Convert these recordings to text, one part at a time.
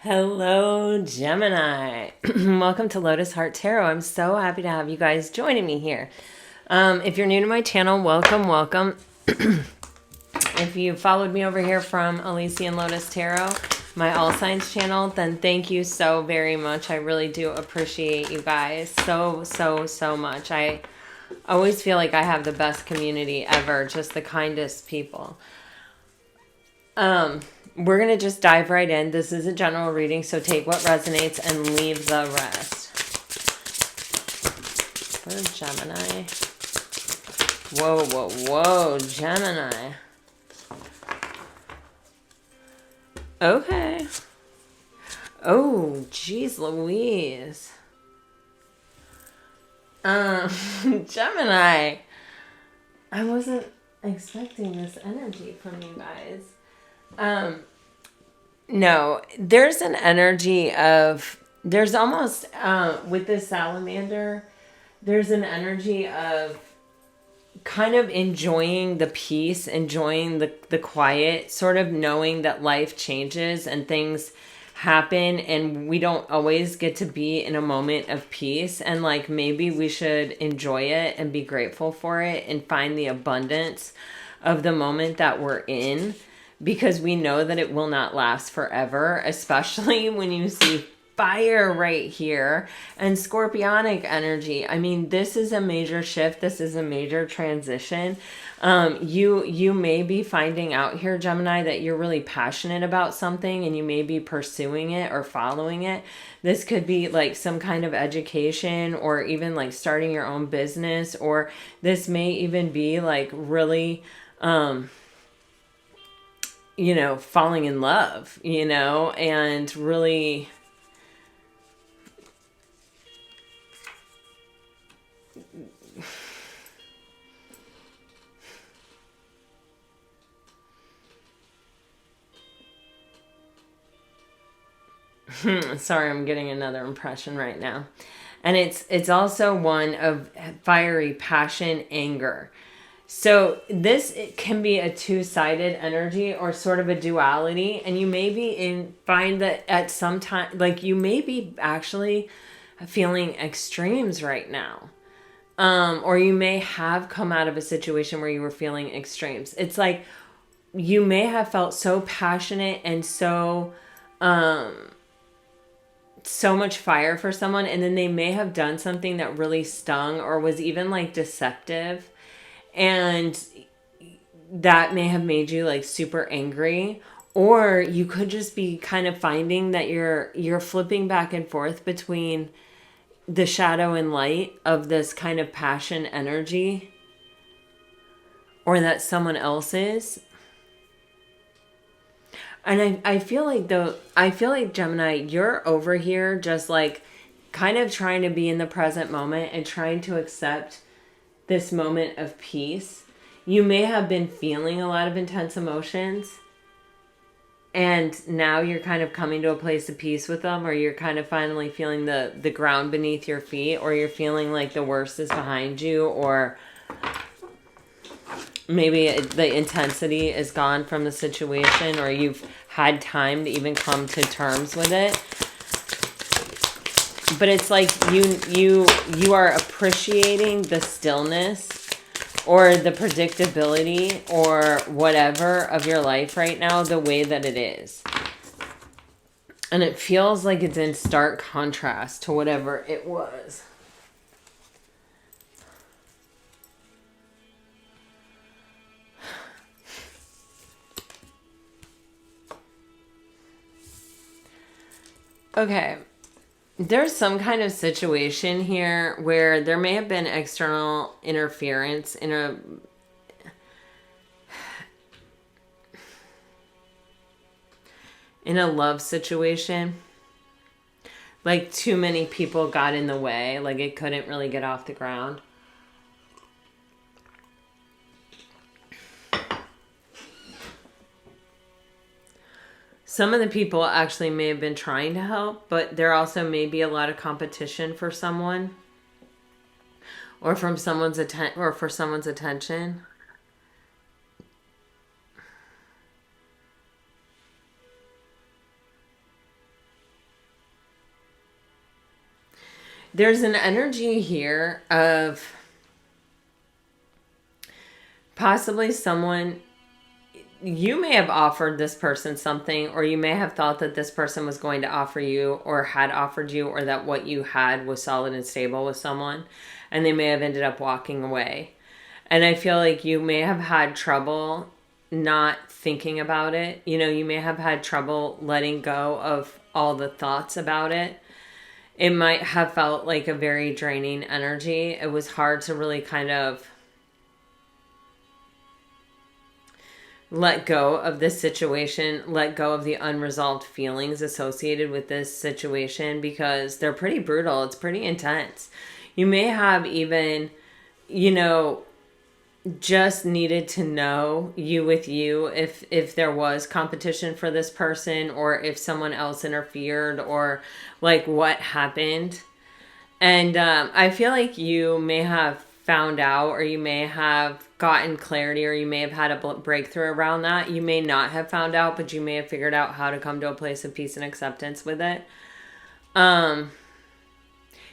Hello, Gemini. Welcome to Lotus Heart Tarot. I'm so happy to have you guys joining me here. If you're new to my channel, welcome. If you followed me over here from Elysian Lotus Tarot, my All Signs channel, then thank you so very much. I really do appreciate you guys so much. I always feel like I have the best community ever, just the kindest people. We're going to just dive right in. This is a general reading, so take what resonates and leave the rest. For Gemini. Whoa, Gemini. Okay. Oh, geez Louise. Gemini. I wasn't expecting this energy from you guys. No, there's an energy of, there's almost, with this salamander, there's an energy of kind of enjoying the peace, enjoying the quiet, sort of knowing that life changes and things happen and we don't always get to be in a moment of peace, and like maybe we should enjoy it and be grateful for it and find the abundance of the moment that we're in, because we know that it will not last forever, especially when you see fire right here and scorpionic energy. I mean, this is a major shift. This is a major transition. You may be finding out here, Gemini, that you're really passionate about something and you may be pursuing it or following it. This could be like some kind of education or even like starting your own business, or this may even be like really, falling in love, and really sorry, I'm getting another impression right now. And it's also one of fiery passion, anger. So this, it can be a two-sided energy or sort of a duality, and you may be find that at some time, like you may be actually feeling extremes right now. Or you may have come out of a situation where you were feeling extremes. It's like you may have felt so passionate and so much fire for someone, and then they may have done something that really stung or was even like deceptive, and that may have made you like super angry. Or you could just be kind of finding that you're flipping back and forth between the shadow and light of this kind of passion energy, or that someone else is. And I feel like Gemini, you're over here just like kind of trying to be in the present moment and trying to accept this moment of peace. You may have been feeling a lot of intense emotions, and now you're kind of coming to a place of peace with them, or you're kind of finally feeling the ground beneath your feet, or you're feeling like the worst is behind you, or maybe the intensity is gone from the situation, or you've had time to even come to terms with it. But it's like you are appreciating the stillness or the predictability or whatever of your life right now the way that it is. And it feels like it's in stark contrast to whatever it was. Okay. There's some kind of situation here where there may have been external interference in a love situation. Like too many people got in the way, like it couldn't really get off the ground. Some of the people actually may have been trying to help, but there also may be a lot of competition for someone, or from someone's for someone's attention. There's an energy here of possibly someone, you may have offered this person something, or you may have thought that this person was going to offer you or had offered you, or that what you had was solid and stable with someone, and they may have ended up walking away. And I feel like you may have had trouble not thinking about it. You know, you may have had trouble letting go of all the thoughts about it. It might have felt like a very draining energy. It was hard to really kind of let go of this situation, let go of the unresolved feelings associated with this situation, because they're pretty brutal. It's pretty intense. You may have even, you know, just needed to know, you with you, if there was competition for this person, or if someone else interfered, or like what happened. And I feel like you may have found out, or you may have gotten clarity, or you may have had a breakthrough around that. You may not have found out, but you may have figured out how to come to a place of peace and acceptance with it.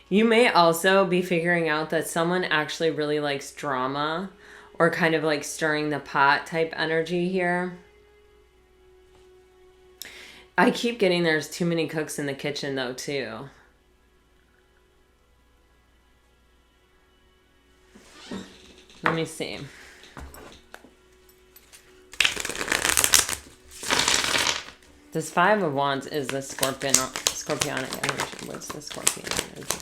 You may also be figuring out that someone actually really likes drama, or kind of like stirring the pot type energy here. I keep getting there's too many cooks in the kitchen though too. Let me see. This Five of Wands is the Scorpionic energy. What's the Scorpion energy?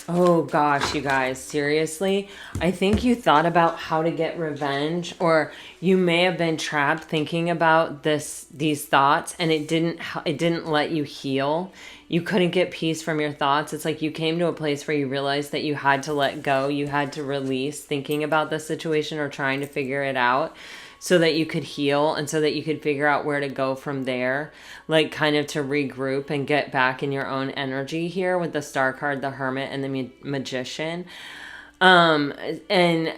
Oh gosh, you guys, seriously? I think you thought about how to get revenge, or you may have been trapped thinking about these thoughts, and it didn't let you heal. You couldn't get peace from your thoughts. It's like you came to a place where you realized that you had to let go, you had to release thinking about the situation or trying to figure it out, so that you could heal and so that you could figure out where to go from there, like kind of to regroup and get back in your own energy here with the Star card, the Hermit, and the Magician. And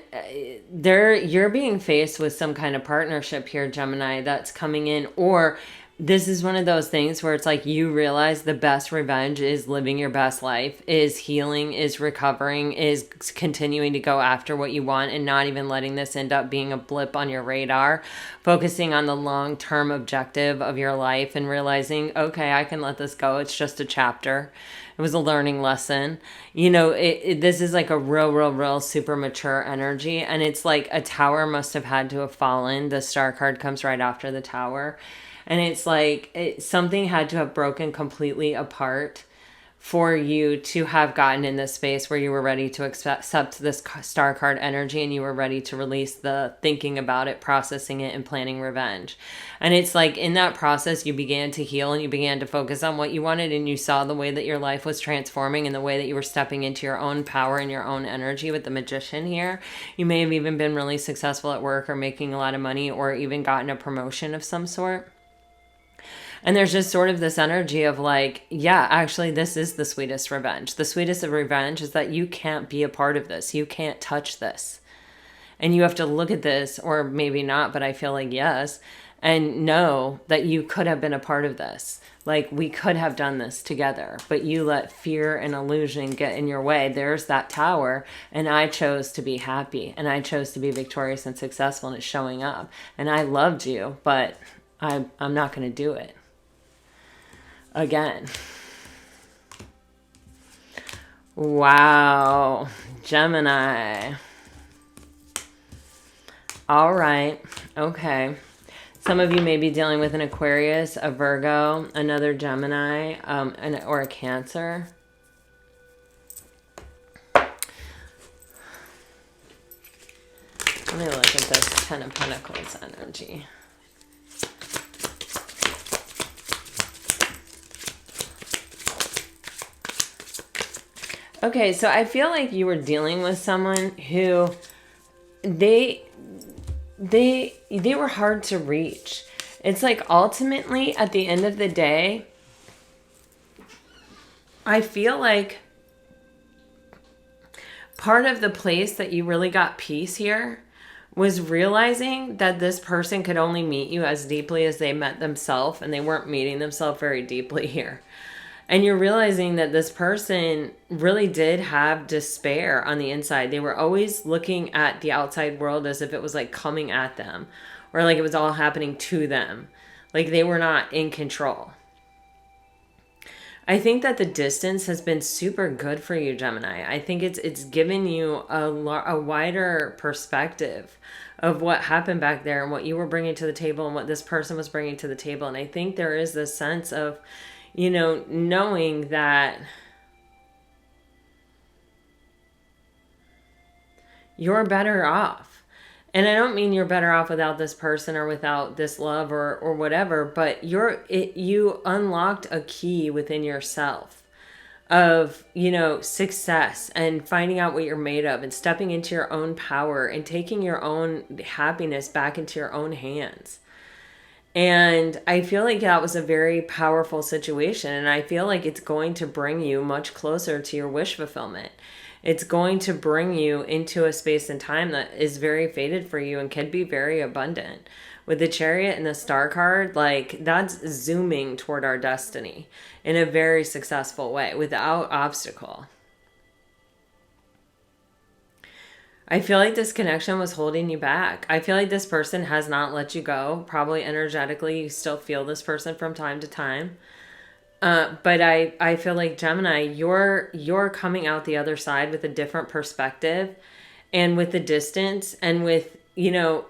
you're being faced with some kind of partnership here, Gemini, that's coming in, or this is one of those things where it's like you realize the best revenge is living your best life, is healing, is recovering, is continuing to go after what you want, and not even letting this end up being a blip on your radar, focusing on the long-term objective of your life and realizing, okay, I can let this go. It's just a chapter. It was a learning lesson. You know, this is like a real super mature energy. And it's like a tower must have had to have fallen. The Star card comes right after the tower. And it's like something had to have broken completely apart for you to have gotten in this space where you were ready to accept this Star card energy, and you were ready to release the thinking about it, processing it, and planning revenge. And it's like in that process, you began to heal and you began to focus on what you wanted, and you saw the way that your life was transforming and the way that you were stepping into your own power and your own energy with the Magician here. You may have even been really successful at work, or making a lot of money, or even gotten a promotion of some sort. And there's just sort of this energy of like, yeah, actually, this is the sweetest revenge. The sweetest of revenge is that you can't be a part of this. You can't touch this. And you have to look at this, or maybe not, but I feel like yes, and know that you could have been a part of this. Like, we could have done this together, but you let fear and illusion get in your way. There's that tower, and I chose to be happy, and I chose to be victorious and successful, and it's showing up. And I loved you, but I'm not going to do it again. Wow, Gemini. All right. Okay. Some of you may be dealing with an Aquarius, a Virgo, another Gemini, or a Cancer. Let me look at this Ten of Pentacles energy. Okay, so I feel like you were dealing with someone who they were hard to reach. It's like ultimately at the end of the day, I feel like part of the place that you really got peace here was realizing that this person could only meet you as deeply as they met themselves, and they weren't meeting themselves very deeply here. And you're realizing that this person really did have despair on the inside. They were always looking at the outside world as if it was like coming at them, or like it was all happening to them. Like they were not in control. I think that the distance has been super good for you, Gemini. I think it's given you a wider perspective of what happened back there and what you were bringing to the table and what this person was bringing to the table. And I think there is this sense of, you know, knowing that you're better off. And I don't mean you're better off without this person or without this love or whatever, but you unlocked a key within yourself of, you know, success and finding out what you're made of and stepping into your own power and taking your own happiness back into your own hands. And I feel like that was a very powerful situation. And I feel like it's going to bring you much closer to your wish fulfillment. It's going to bring you into a space and time that is very fated for you and can be very abundant. With the Chariot and the Star card, like that's zooming toward our destiny in a very successful way without obstacle. I feel like this connection was holding you back. I feel like this person has not let you go. Probably energetically, you still feel this person from time to time. But I feel like Gemini, you're coming out the other side with a different perspective and with the distance and with, you know,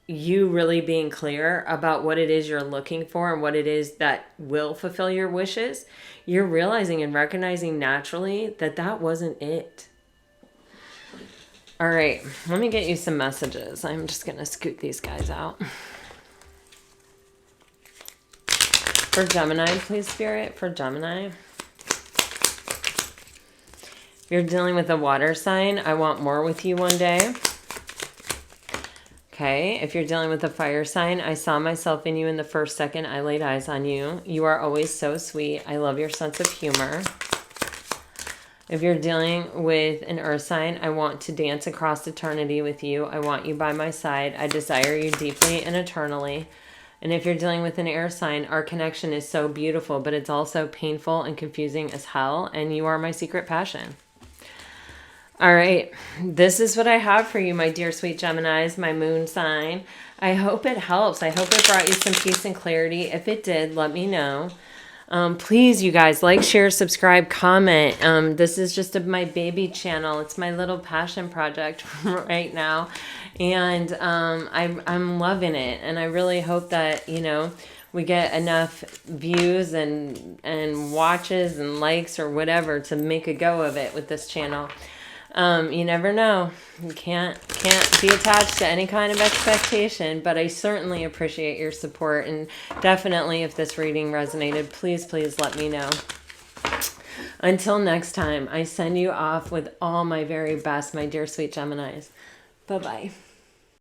you really being clear about what it is you're looking for and what it is that will fulfill your wishes. You're realizing and recognizing naturally that that wasn't it. All right, let me get you some messages. I'm just going to scoot these guys out. For Gemini, please, Spirit, for Gemini. If you're dealing with a water sign, I want more with you one day. Okay, if you're dealing with a fire sign, I saw myself in you in the first second I laid eyes on you. You are always so sweet. I love your sense of humor. If you're dealing with an earth sign, I want to dance across eternity with you. I want you by my side. I desire you deeply and eternally. And if you're dealing with an air sign, our connection is so beautiful, but it's also painful and confusing as hell. And you are my secret passion. All right. This is what I have for you, my dear sweet Geminis, my moon sign. I hope it helps. I hope it brought you some peace and clarity. If it did, let me know. Please, you guys, like, share, subscribe, comment. This is just my baby channel. It's my little passion project right now. And I'm loving it. And I really hope that, you know, we get enough views and watches and likes or whatever to make a go of it with this channel. You never know. You can't be attached to any kind of expectation, but I certainly appreciate your support. And definitely, if this reading resonated, please let me know. Until next time, I send you off with all my very best, my dear sweet Geminis. Bye-bye.